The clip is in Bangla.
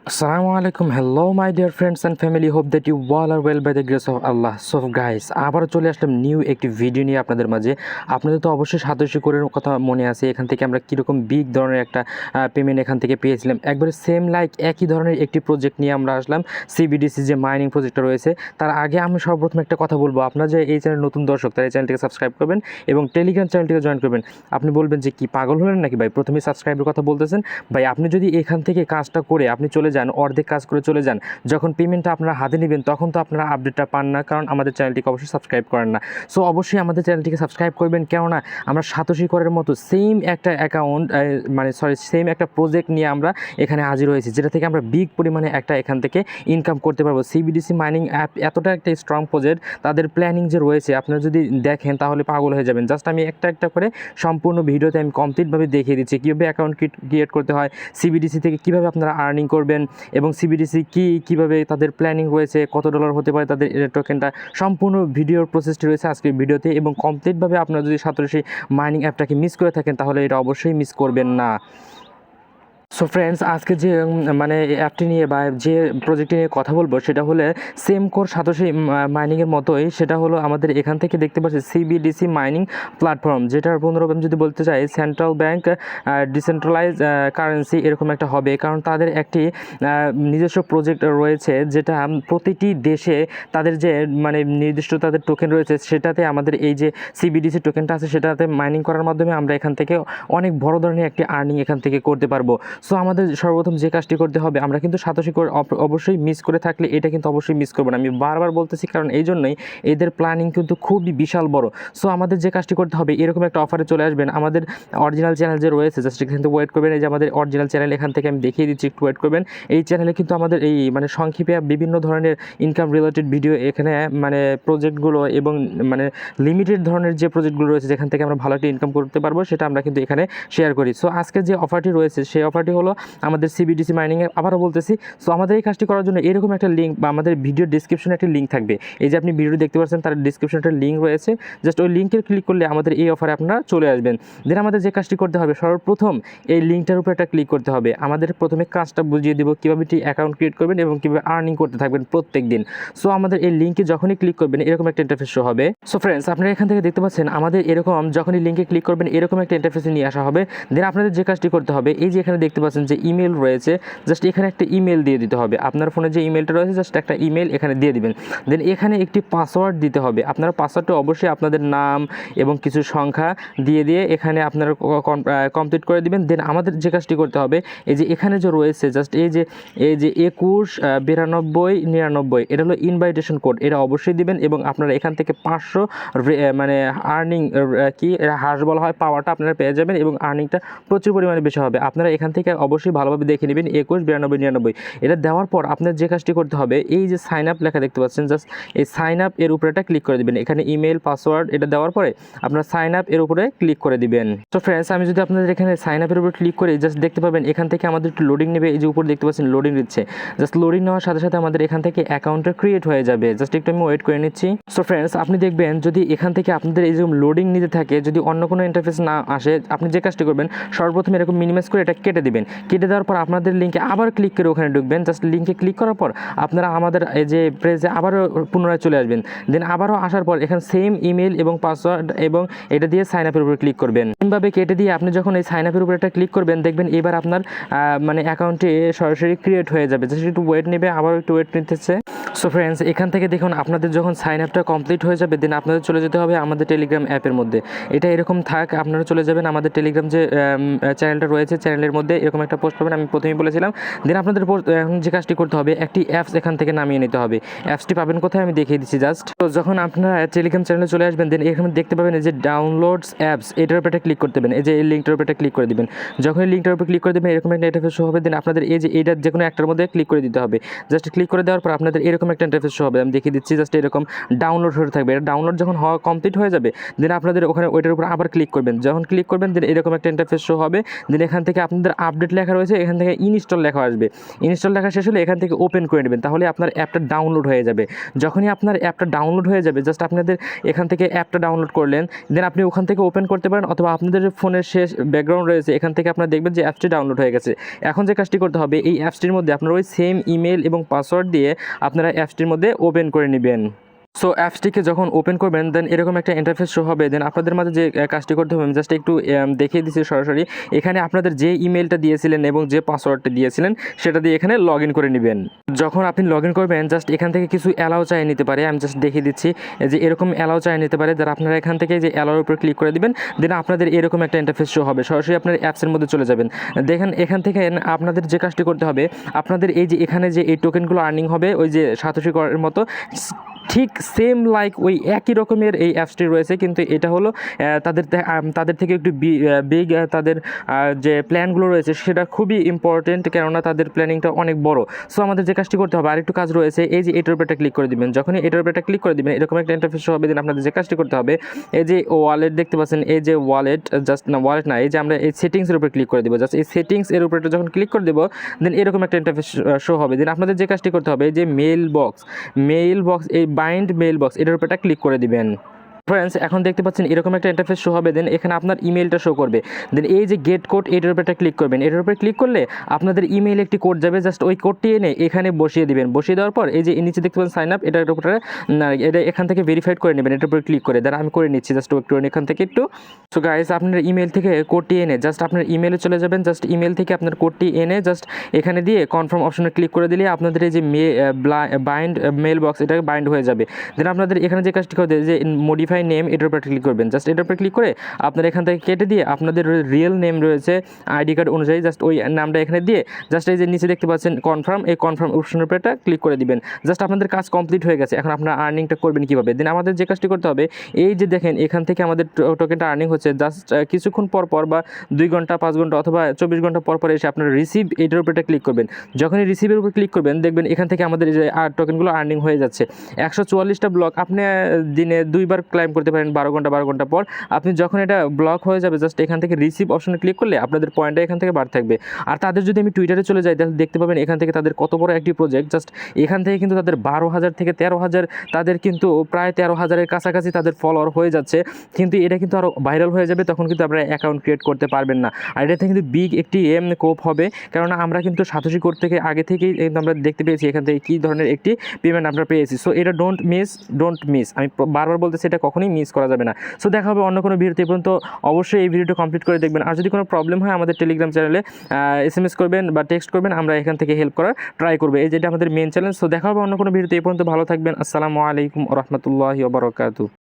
Assalamualaikum. Hello my dear friends and family. Hope that you all are well by the grace of Allah. So guys, আবারও চলে আসলাম নিউ একটি ভিডিও নিয়ে আপনাদের মাঝে। আপনাদের তো অবশ্যই সাতোশি কোরের কথা মনে আছে, এখান থেকে আমরা কীরকম বিগ ধরনের একটা পেমেন্ট এখান থেকে পেয়েছিলাম। একবারে সেম লাইক একই ধরনের একটি প্রজেক্ট নিয়ে আমরা আসলাম, সিবিডিসি যে মাইনিং প্রজেক্টটা রয়েছে। তার আগে আমি সর্বপ্রথম একটা কথা বলবো, আপনারা যে এই চ্যানেল নতুন দর্শক তারা এই চ্যানেলটিকে সাবস্ক্রাইব করবেন এবং টেলিগ্রাম চ্যানেলটিকে জয়েন করবেন। আপনি বলবেন যে কি পাগল হলেন নাকি ভাই, প্রথমেই সাবস্ক্রাইবের কথা বলতেছেন। ভাই আপনি যদি এখান থেকে কাজটা করে আপনি চলে যান, অর্ধেক কাজ করে চলে যান, যখন পেমেন্টটা আপনারা হাতে নেবেন তখন তো আপনারা আপডেটটা পান না, কারণ আমাদের চ্যানেলটিকে অবশ্যই সাবস্ক্রাইব করেন না। সো অবশ্যই আমাদের চ্যানেলটিকে সাবস্ক্রাইব করবেন, কেননা আমরা সাতোশি করের মতো সেম একটা অ্যাকাউন্ট সেম একটা প্রজেক্ট নিয়ে আমরা এখানে হাজির হয়েছি, যেটা থেকে আমরা বিগ পরিমাণে একটা এখান থেকে ইনকাম করতে পারবো। সিবিডিসি মাইনিং অ্যাপ এতটা একটা স্ট্রং প্রজেক্ট, তাদের প্ল্যানিং যে রয়েছে আপনারা যদি দেখেন তাহলে পাগল হয়ে যাবেন। জাস্ট আমি একটা একটা করে সম্পূর্ণ ভিডিওতে আমি কমপ্লিটভাবে দেখিয়ে দিচ্ছি কীভাবে অ্যাকাউন্ট ক্রিয়েট করতে হয়, সিবিডিসি থেকে কীভাবে আপনারা আর্নিং করবেন এবং সিবিডিসি কীভাবে তাদের প্ল্যানিং রয়েছে, কত ডলার হতে পারে তাদের টোকেনটা, সম্পূর্ণ ভিডিওর প্রসেসটি রয়েছে আজকের ভিডিওতে। এবং কমপ্লিটভাবে আপনারা যদি সাতোশি মাইনিং অ্যাপটাকে মিস করে থাকেন তাহলে এটা অবশ্যই মিস করবেন না। সো ফ্রেন্ডস, আজকে যে অ্যাপটি নিয়ে বা যে প্রজেক্টটি নিয়ে কথা বলবো সেটা হলো সেম কোর সাতোশি মাইনিংয়ের মতোই। সেটা হলো আমাদের এখান থেকে দেখতে পাচ্ছি সিবিডিসি মাইনিং প্ল্যাটফর্ম, যেটার পুনরায় আমি যদি বলতে চাই সেন্ট্রাল ব্যাংক ডিসেন্ট্রালাইজ কারেন্সি এরকম একটা হবে, কারণ তাদের একটি নিজস্ব প্রজেক্ট রয়েছে যেটা প্রতিটি দেশে তাদের যে নির্দিষ্ট তাদের টোকেন রয়েছে, সেটাতে আমাদের এই যে সিবিডিসি টোকেনটা আছে সেটাতে মাইনিং করার মাধ্যমে আমরা এখান থেকে অনেক বড় ধরনের একটি আর্নিং এখান থেকে করতে পারবো। সো আমাদের সর্বপ্রথম যে কাজটি করতে হবে, আমরা কিন্তু সাতোশি কোর অবশ্যই মিস করে থাকলে এটা কিন্তু অবশ্যই মিস করবো না, আমি বারবার বলতেছি, কারণ এই জন্যই এদের প্ল্যানিং কিন্তু খুবই বিশাল বড়। সো আমাদের যে কাজটি করতে হবে, এরকম একটা অফারে চলে আসবেন, আমাদের অরিজিনাল চ্যানেল যে রয়েছে জাস্ট এখান থেকে ওয়েট করবেন। এই যে আমাদের অরিজিনাল চ্যানেল, এখান থেকে আমি দেখিয়ে দিচ্ছি, একটু ওয়েট করবেন। এই চ্যানেলে কিন্তু আমাদের এই সংক্ষেপে বিভিন্ন ধরনের ইনকাম রিলেটেড ভিডিও এখানে প্রজেক্টগুলো এবং লিমিটেড ধরনের যে প্রজেক্টগুলো রয়েছে যেখান থেকে আমরা ভালো একটা ইনকাম করতে পারবো সেটা আমরা কিন্তু এখানে শেয়ার করি। সো আজকে যে অফারটি রয়েছে সেই অফারটি হলো আমাদের সিবিডিসি মাইনিংয়ে। আবারও বলতেছি, সো আমাদের এই কাজটি করার জন্য এরকম একটা লিঙ্ক বা আমাদের ভিডিও ডিসক্রিপশনে একটা লিঙ্ক থাকবে। এই যে আপনি ভিডিও দেখতে পাচ্ছেন তার ডিসক্রিপশনে একটা লিঙ্ক রয়েছে, জাস্ট ওই লিঙ্কে ক্লিক করলে আমাদের এই অফারে আপনারা চলে আসবেন। দেন আমাদের যে কাজটি করতে হবে, সর্বপ্রথম এই লিঙ্কটার উপর একটা ক্লিক করতে হবে। আমাদের প্রথমে কাজটা বুঝিয়ে দেবো কীভাবে অ্যাকাউন্ট ক্রিয়েট করবেন এবং কীভাবে আর্নিং করতে থাকবেন প্রত্যেক দিন। সো আমাদের এই লিঙ্কে যখনই ক্লিক করবেন এরকম একটা ইন্টারফেস শো হবে। সো ফ্রেন্ডস, আপনারা এখান থেকে দেখতে পাচ্ছেন আমাদের এরকম যখনই লিঙ্কে ক্লিক করবেন এরকম একটা ইন্টারফেসে নিয়ে আসা হবে। দেন আপনাদের যে কাজটি করতে হবে, এই যে এখানে দেখতে পাচ্ছেন যে ইমেল রয়েছে, জাস্ট এখানে একটা ইমেল দিয়ে দিতে হবে। আপনার ফোনে যে ইমেলটা রয়েছে জাস্ট একটা ইমেল এখানে দিয়ে দিবেন। দেন এখানে একটি পাসওয়ার্ড দিতে হবে। আপনারা পাসওয়ার্ডটা অবশ্যই আপনাদের নাম এবং কিছু সংখ্যা দিয়ে এখানে আপনারা কমপ্লিট করে দিবেন। দেন আমাদের যে কাজটি করতে হবে, এই যে এখানে যে রয়েছে জাস্ট এই যে 21 92 99 এটা হলো ইনভাইটেশন কোড, এটা অবশ্যই দিবেন। এবং আপনারা এখান থেকে 500 আর্নিং হ্যাশ বলা হয় পাওয়ারটা আপনারা পেয়ে যাবেন এবং আর্নিংটা প্রচুর পরিমাণে বেশি হবে। আপনারা এখান থেকে অবশ্যই ভালোভাবে দেখে নেবেন 21 92 99 এটা দেওয়ার পর আপনার যে কাজটি করতে হবে, এই যে সাইন আপ লেখা দেখতে পাচ্ছেন, জাস্ট এই সাইন আপ এর উপরে একটা ক্লিক করে দিবেন। এখানে ইমেল পাসওয়ার্ড এটা দেওয়ার পরে আপনার সাইন আপ এর উপরে ক্লিক করে দিবেন। তো ফ্রেন্ডস, আমি যদি আপনাদের এখানে সাইন আপের উপরে ক্লিক করে জাস্ট দেখতে পাবেন এখান থেকে আমাদের একটু লোডিং নেবে। এই যে উপরে দেখতে পাচ্ছেন লোডিং দিচ্ছে, জাস্ট লোডিং নেওয়ার সাথে সাথে আমাদের এখান থেকে অ্যাকাউন্টটা ক্রিয়েট হয়ে যাবে। জাস্ট একটু আমি ওয়েট করে নিচ্ছি। সো ফ্রেন্ডস, আপনি দেখবেন যদি এখান থেকে আপনাদের এই যে লোডিং নিতে থাকে, যদি অন্য কোনো ইন্টারফেস না আসে, আপনি যে কাজটি করবেন সর্বপ্রথম এরকম মিনিমাইজ করে এটা কেটে দিবেন। কেটে দেওয়ার পর আপনাদের লিঙ্কে আবার ক্লিক করে ওখানে ঢুকবেন। জাস্ট লিঙ্কে ক্লিক করার পর আপনারা আমাদের এই যে পেজে আবারও পুনরায় চলে আসবেন। দেন আবারও আসার পর এখানে সেম ইমেল এবং পাসওয়ার্ড এবং এটা দিয়ে সাইন আপের উপরে ক্লিক করবেন। এমনভাবে কেটে দিয়ে আপনি যখন এই সাইন আপের উপরে একটা ক্লিক করবেন দেখবেন এবার আপনার অ্যাকাউন্টে সরাসরি ক্রিয়েট হয়ে যাবে। জাস্ট একটু ওয়েট নেবে, আবার একটু ওয়েট নিতেছে। সো ফ্রেন্ডস, এখান থেকে দেখুন আপনাদের যখন সাইন আপটা কমপ্লিট হয়ে যাবে দেন আপনাদের চলে যেতে হবে আমাদের টেলিগ্রাম অ্যাপের মধ্যে। এটা এরকম থাক, আপনারা চলে যাবেন আমাদের টেলিগ্রাম যে চ্যানেলটা রয়েছে, চ্যানেলের মধ্যে এরকম একটা পোস্ট পাবেন, আমি প্রথমেই বলেছিলাম। দেন আপনাদের এখন যে কাজটি করতে হবে, একটি অ্যাপস এখান থেকে নামিয়ে নিতে হবে। অ্যাপসটি পাবেন কোথায় আমি দেখিয়ে দিচ্ছি। জাস্ট তো যখন আপনারা টেলিগ্রাম চ্যানেলে চলে আসবেন দেন এখানে দেখতে পাবেন এই যে ডাউনলোডস অ্যাপস, এটার উপরে ক্লিক করতে দেবেন। এই যে এই লিঙ্কটার উপরে ক্লিক করে দিবেন। যখন এই লিঙ্কটার উপরে ক্লিক করে দেবেন এরকম একটা ইন্টারফেস শো হবে। দেন আপনাদের এই যে এইটার যে কোনো একটার মধ্যে ক্লিক করে দিতে হবে। জাস্ট ক্লিক করে দেওয়ার পর আপনাদের এরকম একটা ইন্টারফেস শো হবে, আমি দেখিয়ে দিচ্ছি। জাস্ট এরকম ডাউনলোড হতে থাকবে। এটা ডাউনলোড যখন হওয়া কমপ্লিট হয়ে যাবে দেন আপনাদের ওখানে ওইটার উপর আবার ক্লিক করবেন। যখন ক্লিক করবেন দেন এরকম একটা ইন্টারফেস শো হবে। দেন এখান থেকে আপনাদের আপডেট লেখা রয়েছে, এখান থেকে ইনস্টল লেখা আসবে। ইনস্টল লেখা শেষ হলে এখান থেকে ওপেন করে নেবেন, তাহলে আপনার অ্যাপটা ডাউনলোড হয়ে যাবে। যখনই আপনার অ্যাপটা ডাউনলোড হয়ে যাবে, জাস্ট আপনাদের এখান থেকে অ্যাপটা ডাউনলোড করলেন, দেন আপনি ওখান থেকে ওপেন করতে পারেন, অথবা আপনাদের ফোনের শেষ ব্যাকগ্রাউন্ড রয়েছে এখান থেকে আপনারা দেখবেন যে অ্যাপসটি ডাউনলোড হয়ে গেছে। এখন যে কাজটি করতে হবে, এই অ্যাপসটির মধ্যে আপনার ওই সেম ইমেল এবং পাসওয়ার্ড দিয়ে আপনারা অ্যাপসটির মধ্যে ওপেন করে নেবেন। সো অ্যাপসটিকে যখন ওপেন করবেন, দেন এরকম একটা ইন্টারফেস শো হবে। দেন আপনাদের মাঝে যে কাজটি করতে হবে, আমি জাস্ট একটু দেখিয়ে দিচ্ছি সরাসরি। এখানে আপনাদের যে ইমেলটা দিয়েছিলেন এবং যে পাসওয়ার্ডটা দিয়েছিলেন সেটা দিয়ে এখানে লগ ইন করে নেবেন। যখন আপনি লগ ইন করবেন, জাস্ট এখান থেকে কিছু অ্যালাউ চাই নিতে পারে, আমি জাস্ট দেখিয়ে দিচ্ছি যে এরকম অ্যালাউ চাই নিতে পারে। যারা আপনারা এখান থেকে যে অ্যালাউর উপর ক্লিক করে দিবেন, দেন আপনাদের এরকম একটা ইন্টারফেস শো হবে। সরাসরি আপনার অ্যাপসের মধ্যে চলে যাবেন। দেখেন এখান থেকে আপনাদের যে কাজটি করতে হবে, আপনাদের এই যে এখানে যে এই টোকেনগুলো আর্নিং হবে ওই যে সাতোশি কয়েনের মতো, ঠিক সেম লাইক ওই একই রকমের এই অ্যাপসটি রয়েছে, কিন্তু এটা হলো তাদের থেকে একটু বিগ, তাদের যে প্ল্যানগুলো রয়েছে সেটা খুবই ইম্পর্টেন্ট, কেননা তাদের প্ল্যানিংটা অনেক বড়। সো আমাদের যে কাজটি করতে হবে, আরেকটু কাজ রয়েছে, এই যে এটার উপর একটা ক্লিক করে দিবেন। যখনই এটার উপর একটা ক্লিক করে দিবেন, এরকম একটা ইন্টারফেস হবে। দেন আপনাদের যে কাজটি করতে হবে, এই যে ওয়ালেট দেখতে পাচ্ছেন, এই যে ওয়ালেট, জাস্ট না ওয়ালেট না, এই যে আমরা এই সেটিংসের উপর ক্লিক করে দেবো। জাস্ট এই সেটিংস এর উপর যখন ক্লিক করে দেবো, দেন এরকম একটা ইন্টারফেস শো হবে। দেন আপনাদের যে কাজটি করতে হবে, এই যে মেইল বক্স, এই বাইন্ড মেইল বক্স, এটার উপর একটা ক্লিক করে দিবেন। ফ্রেন্ডস, এখন দেখতে পাচ্ছেন এরকম একটা ইন্টারফেস শো হবে। দেন এখানে আপনার ইমেলটা শো করবে। দেন এই যে গেট কোড, এটার উপর একটা ক্লিক করবেন। এটার উপরে ক্লিক করলে আপনাদের ইমেইলে একটি কোড যাবে, জাস্ট ওই কোডটি এনে এখানে বসিয়ে দিবেন। বসিয়ে দেওয়ার পর এই যে নিচে দেখতে পাচ্ছেন সাইন আপ, এটার উপরে এটা এখান থেকে ভেরিফাইড করে নেবেন। এটার উপরে ক্লিক করে দেন, আমি করে নিচ্ছি জাস্ট একটু এখান থেকে একটু। সো গাইস, আপনার ইমেল থেকে কোডটি এনে জাস্ট আপনার ইমেলে চলে যাবেন। জাস্ট ইমেল থেকে আপনার কোডটি এনে জাস্ট এখানে দিয়ে কনফার্ম অপশনে ক্লিক করে দিলে আপনাদের এই যে বাইন্ড মেল বক্স, এটা বাইন্ড হয়ে যাবে। দেন আপনাদের এখানে যে কাজটি করতে, যে মডিফাই নেম, এটার উপর ক্লিক করবেন। জাস্ট এটার উপর ক্লিক করে আপনারা এখান থেকে কেটে দিয়ে আপনাদের রিয়েল নেম রয়েছে আইডি কার্ড অনুযায়ী, জাস্ট ওই নামটা এখানে দিয়ে জাস্ট এই যে নিচে দেখতে পাচ্ছেন কনফার্ম, এই কনফার্ম অপশনের উপর একটা ক্লিক করে দিবেন। জাস্ট আপনাদের কাজ কমপ্লিট হয়ে গেছে। এখন আপনারা আর্নিংটা করবেন কীভাবে? দেন আমাদের যে কাজটি করতে হবে, এই যে দেখেন এখান থেকে আমাদের টোকেনটা আর্নিং হচ্ছে। জাস্ট কিছুক্ষণ পর পর বা 2 ঘন্টা, 5 ঘন্টা অথবা 24 ঘন্টা পর পর এসে আপনারা রিসিভ, এটার উপর একটা ক্লিক করবেন। যখনই রিসিভের উপর ক্লিক করবেন, দেখবেন এখান থেকে আমাদের যে টোকেনগুলো আর্নিং হয়ে যাচ্ছে। 144টা ব্লক আপনি দিনে 2বার ক্লাইম করতে পারেন, 12 ঘন্টা পর। আপনি যখন এটা ব্লক হয়ে যাবে, জাস্ট এখান থেকে রিসিভ অপশনে ক্লিক করলে আপনাদের পয়েন্টটা এখান থেকে বাড়তে থাকবে। আর তাদের যদি আমি টুইটারে চলে যাই, তাহলে দেখতে পাবেন এখান থেকে তাদের কত বড় একটি প্রজেক্ট। জাস্ট এখান থেকে কিন্তু তাদের 12,000 থেকে 13,000, তাদের কিন্তু প্রায় 13,000-এর কাছাকাছি তাদের ফলোয়ার হয়ে যাচ্ছে। কিন্তু এটা কিন্তু আরও ভাইরাল হয়ে যাবে, তখন কিন্তু আপনারা অ্যাকাউন্ট ক্রিয়েট করতে পারবেন না। আর এটাতে কিন্তু বিগ একটি কোপ হবে, কেননা আমরা কিন্তু সাতোশি কোড থেকে আগে থেকেই আমরা দেখতে পেয়েছি এখান থেকে কী ধরনের একটি পেমেন্ট আমরা পেয়েছি। সো এটা ডোন্ট মিস, আমি বারবার বলতেছি, এটা কখনোই মিস করা যাবে না। সো দেখা হবে অন্য কোনো ভিডিওতে। পর্যন্ত অবশ্যই এই ভিডিওটা কমপ্লিট করে দেখবেন। আর যদি কোনো প্রবলেম হয়, আমাদের টেলিগ্রাম চ্যানেলে SMS করবেন বা টেক্সট করবেন, আমরা এখান থেকে হেল্প করার ট্রাই করবো। এই যেটা আমাদের মেন চ্যালেঞ্জ। সো দেখা হবে অন্য কোনো ভিডিওতে। এই পর্যন্ত ভালো থাকবেন। আসসালামু আলাইকুম ওয়া রাহমাতুল্লাহি ওয়া বারাকাতুহু।